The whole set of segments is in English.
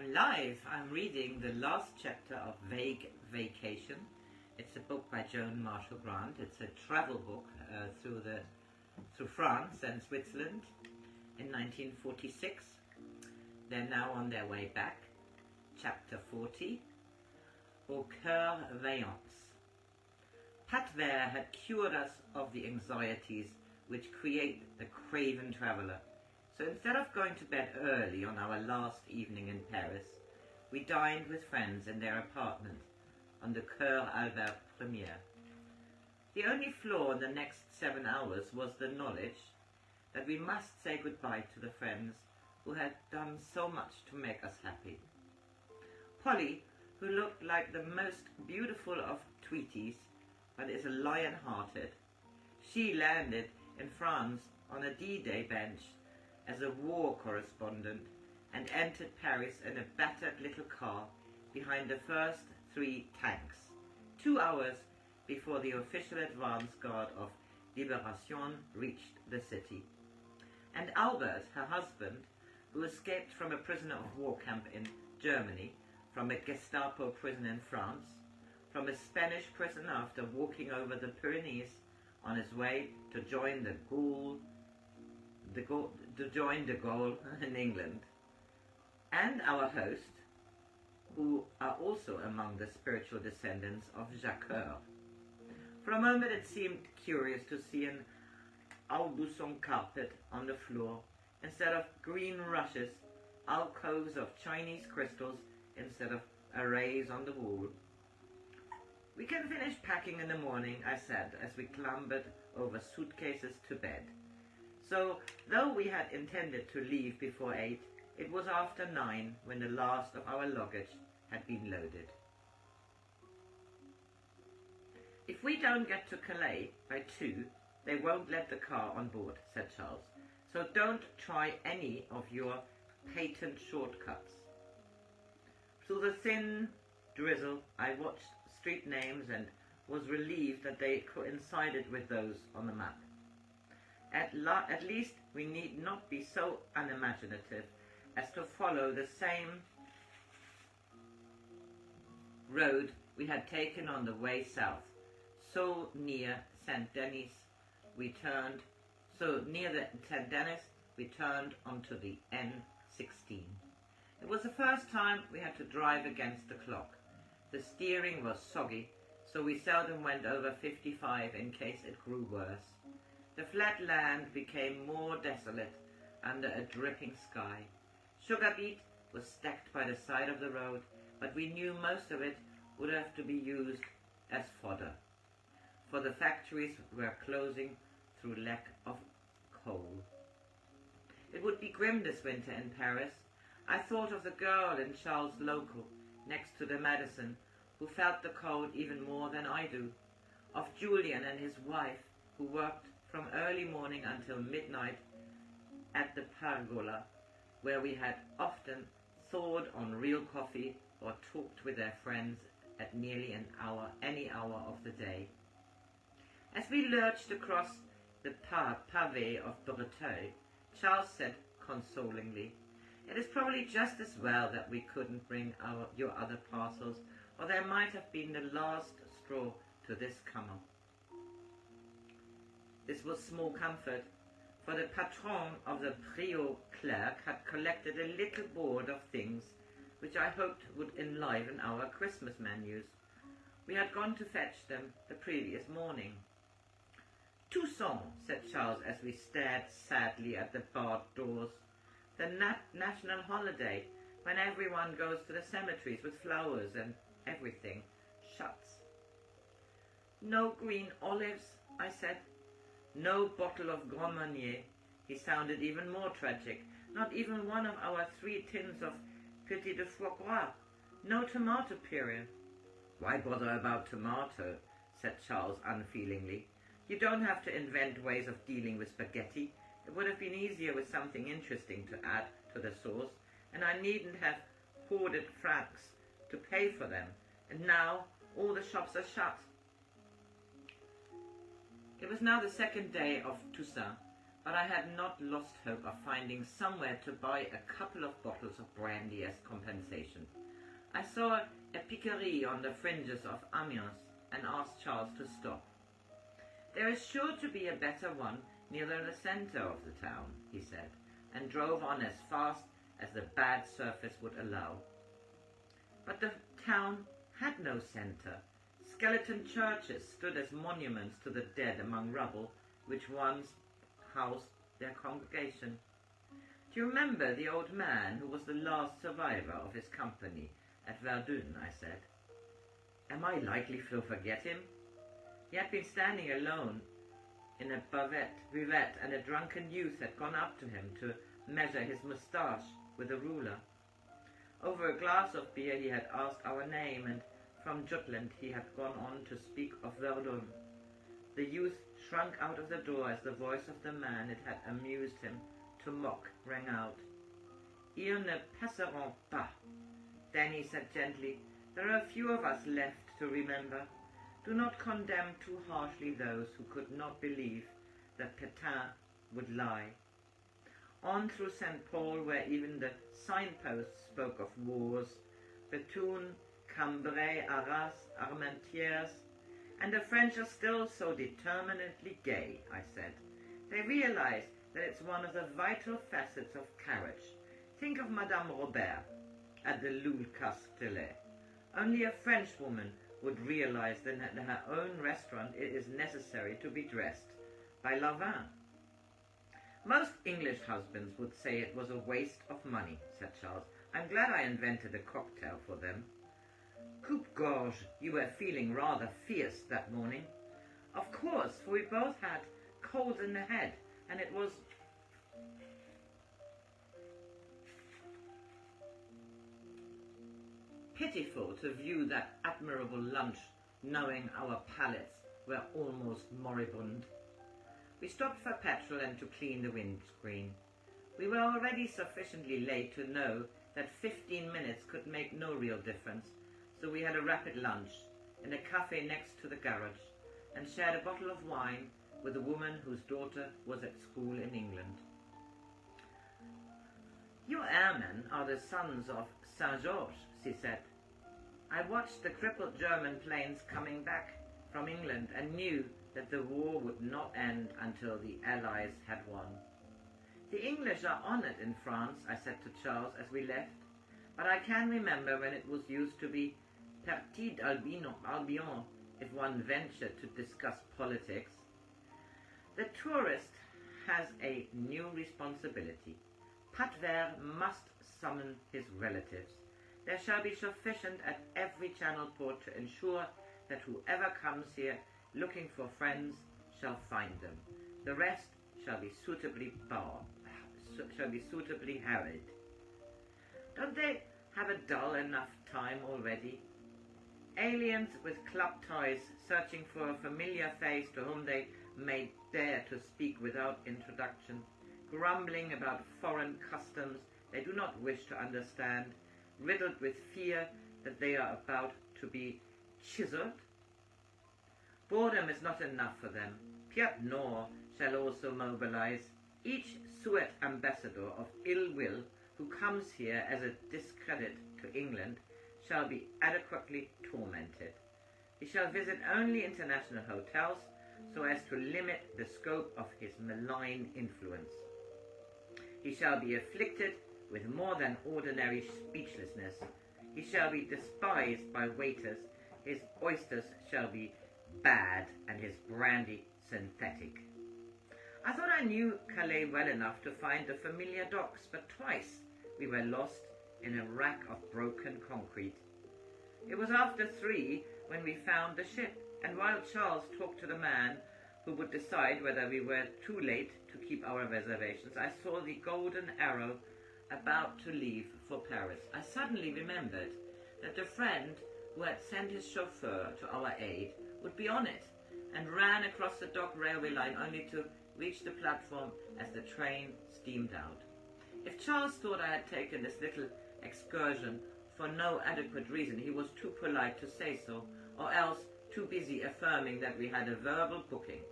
I'm live. I'm reading the last chapter of Vague Vacation. It's a book by Joan Marshall Grant. It's a travel book through France and Switzerland in 1946. They're now on their way back. Chapter 40, Aux Coeurs Vaillants. Pat Vere had cured us of the anxieties which create the craven traveller. So instead of going to bed early on our last evening in Paris, we dined with friends in their apartment on the Cours Albert Premier. The only flaw in the next 7 hours was the knowledge that we must say goodbye to the friends who had done so much to make us happy. Polly, who looked like the most beautiful of tweeties, but is a lion-hearted, she landed in France on a D-Day bench as a war correspondent and entered Paris in a battered little car behind the first 3 tanks, 2 hours before the official advance guard of Liberation reached the city. And Albert, her husband, who escaped from a prisoner of war camp in Germany, from a Gestapo prison in France, from a Spanish prison after walking over the Pyrenees on his way to join de Gaulle in England, and our host, who are also among the spiritual descendants of Jacques Coeur. For a moment it seemed curious to see an Aubusson carpet on the floor instead of green rushes, alcoves of Chinese crystals instead of arrays on the wall. "We can finish packing in the morning," I said as we clambered over suitcases to bed. So, though we had intended to leave before 8, it was after 9 when the last of our luggage had been loaded. "If we don't get to Calais by 2, they won't let the car on board," said Charles. "So don't try any of your patent shortcuts." Through the thin drizzle, I watched street names and was relieved that they coincided with those on the map. At least we need not be so unimaginative as to follow the same road we had taken on the way south. So near the St. Denis, we turned onto the N16. It was the first time we had to drive against the clock. The steering was soggy, so we seldom went over 55 in case it grew worse. The flat land became more desolate under a dripping sky. Sugar beet was stacked by the side of the road, but we knew most of it would have to be used as fodder, for the factories were closing through lack of coal. It would be grim this winter in Paris. I thought of the girl in Charles' local, next to the Madison, who felt the cold even more than I do, of Julian and his wife, who worked from early morning until midnight at the pergola, where we had often thawed on real coffee or talked with their friends at nearly any hour of the day. As we lurched across the pavé of Breteuil, Charles said consolingly, "It is probably just as well that we couldn't bring your other parcels, or there might have been the last straw to this come-up." This was small comfort, for the patron of the Petrol clerk had collected a little board of things which I hoped would enliven our Christmas menus. We had gone to fetch them the previous morning. "Toussaint," said Charles as we stared sadly at the barred doors. "The national holiday, when everyone goes to the cemeteries with flowers and everything, shuts." "No green olives," I said. "No bottle of Grand Marnier." He sounded even more tragic. "Not even one of our 3 tins of Petit de Foie Gras. No tomato puree." "Why bother about tomato?" said Charles unfeelingly. "You don't have to invent ways of dealing with spaghetti. It would have been easier with something interesting to add to the sauce, and I needn't have hoarded francs to pay for them. And now all the shops are shut." It was now the 2nd day of Toussaint, but I had not lost hope of finding somewhere to buy a couple of bottles of brandy as compensation. I saw a piquerie on the fringes of Amiens and asked Charles to stop. "There is sure to be a better one nearer the centre of the town," he said, and drove on as fast as the bad surface would allow. But the town had no centre. Skeleton churches stood as monuments to the dead among rubble, which once housed their congregation. "Do you remember the old man who was the last survivor of his company at Verdun?" I said. "Am I likely to forget him?" He had been standing alone in a buvette, and a drunken youth had gone up to him to measure his moustache with a ruler. Over a glass of beer he had asked our name, and from Jutland he had gone on to speak of Verdun. The youth shrunk out of the door as the voice of the man it had amused him to mock rang out. "Ils ne passeront pas." Then he said gently, "There are a few of us left to remember. Do not condemn too harshly those who could not believe that Pétain would lie." On through St. Paul, where even the signposts spoke of wars, Bethune, Cambrai, Arras, Armentières, and the French are still so determinedly gay, I said. They realize that it's one of the vital facets of carriage. Think of Madame Robert at the Louvre Castellet. Only a Frenchwoman would realize that in her own restaurant it is necessary to be dressed by Lavin. "Most English husbands would say it was a waste of money," said Charles. "I'm glad I invented a cocktail for them." "Coupe-gorge, you were feeling rather fierce that morning." "Of course, for we both had colds in the head, and it was pitiful to view that admirable lunch, knowing our palates were almost moribund. We stopped for petrol and to clean the windscreen. We were already sufficiently late to know that 15 minutes could make no real difference, so we had a rapid lunch in a cafe next to the garage and shared a bottle of wine with a woman whose daughter was at school in England. "You airmen are the sons of Saint Georges," she said. "I watched the crippled German planes coming back from England and knew that the war would not end until the Allies had won." "The English are honoured in France," I said to Charles as we left, "but I can remember when it was used to be Petit Albion if one ventured to discuss politics. The tourist has a new responsibility. Patver must summon his relatives. There shall be sufficient at every channel port to ensure that whoever comes here looking for friends shall find them. The rest shall be suitably harried. Don't they have a dull enough time already? Aliens with club ties searching for a familiar face to whom they may dare to speak without introduction, grumbling about foreign customs they do not wish to understand, riddled with fear that they are about to be chiseled. Boredom is not enough for them. Piet Noir shall also mobilize. Each Suet ambassador of ill will who comes here as a discredit to England shall be adequately tormented. He shall visit only international hotels so as to limit the scope of his malign influence. He shall be afflicted with more than ordinary speechlessness. He shall be despised by waiters. His oysters shall be bad and his brandy synthetic. I thought I knew Calais well enough to find the familiar docks, but twice we were lost in a rack of broken concrete. It was after 3 when we found the ship, and while Charles talked to the man who would decide whether we were too late to keep our reservations, I saw the Golden Arrow about to leave for Paris. I suddenly remembered that the friend who had sent his chauffeur to our aid would be on it, and ran across the dock railway line only to reach the platform as the train steamed out. If Charles thought I had taken this little excursion for no adequate reason, he was too polite to say so, or else too busy affirming that we had a verbal booking,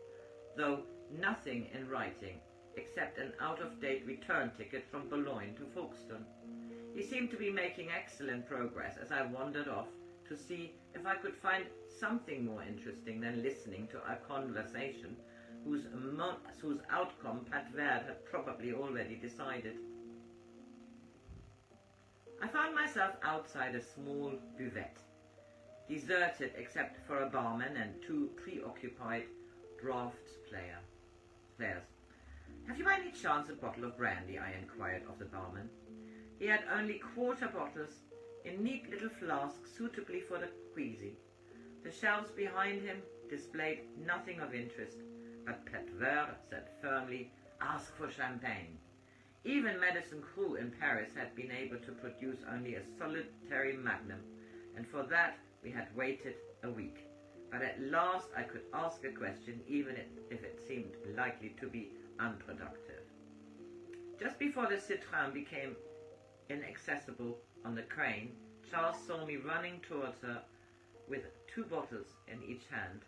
though nothing in writing except an out-of-date return ticket from Boulogne to Folkestone. He seemed to be making excellent progress as I wandered off to see if I could find something more interesting than listening to a conversation whose outcome Pat Verd had probably already decided. I found myself outside a small buvette, deserted except for a barman and two preoccupied draughts players. "Have you by any chance a bottle of brandy?" I inquired of the barman. He had only quarter bottles in neat little flasks suitably for the queasy. The shelves behind him displayed nothing of interest, but Pat Verd said firmly, "Ask for champagne." Even Madison Crew in Paris had been able to produce only a solitary magnum, and for that we had waited a week. But at last I could ask a question, even if it seemed likely to be unproductive. Just before the Citroën became inaccessible on the crane, Charles saw me running towards her with two bottles in each hand.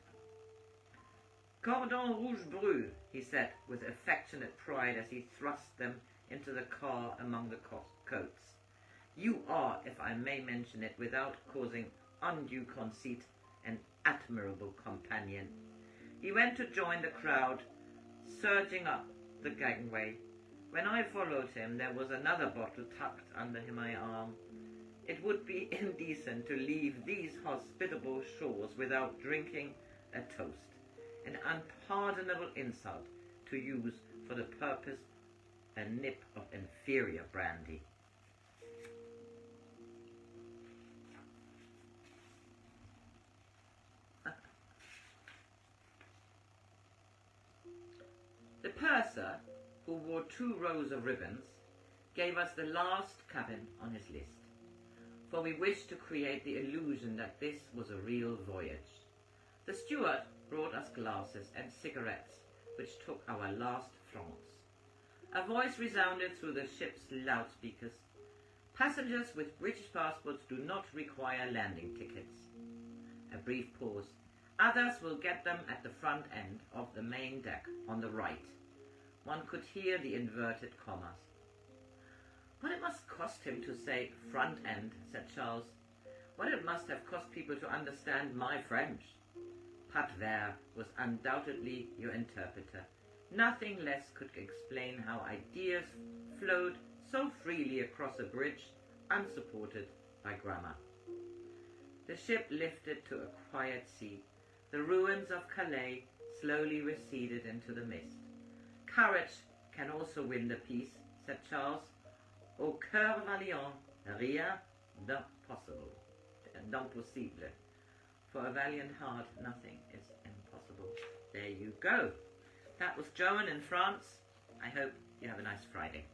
"Cordon Rouge Bru," he said with affectionate pride as he thrust them into the car among the coats. "You are, if I may mention it without causing undue conceit, an admirable companion." He went to join the crowd surging up the gangway. When I followed him, there was another bottle tucked under my arm. It would be indecent to leave these hospitable shores without drinking a toast, an unpardonable insult to use for the purpose a nip of inferior brandy. The purser, who wore 2 rows of ribbons, gave us the last cabin on his list, for we wished to create the illusion that this was a real voyage. The steward brought us glasses and cigarettes, which took our last francs. A voice resounded through the ship's loudspeakers. "Passengers with British passports do not require landing tickets." A brief pause. "Others will get them at the front end of the main deck on the right." One could hear the inverted commas. "What it must cost him to say front end," said Charles. "What it must have cost people to understand my French." Pat Verd was undoubtedly your interpreter. Nothing less could explain how ideas flowed so freely across a bridge, unsupported by grammar. The ship lifted to a quiet sea. The ruins of Calais slowly receded into the mist. "Courage can also win the peace," said Charles. "Au cœur vaillant, rien d'impossible." For a valiant heart, nothing is impossible. There you go. That was Joan in France. I hope you have a nice Friday.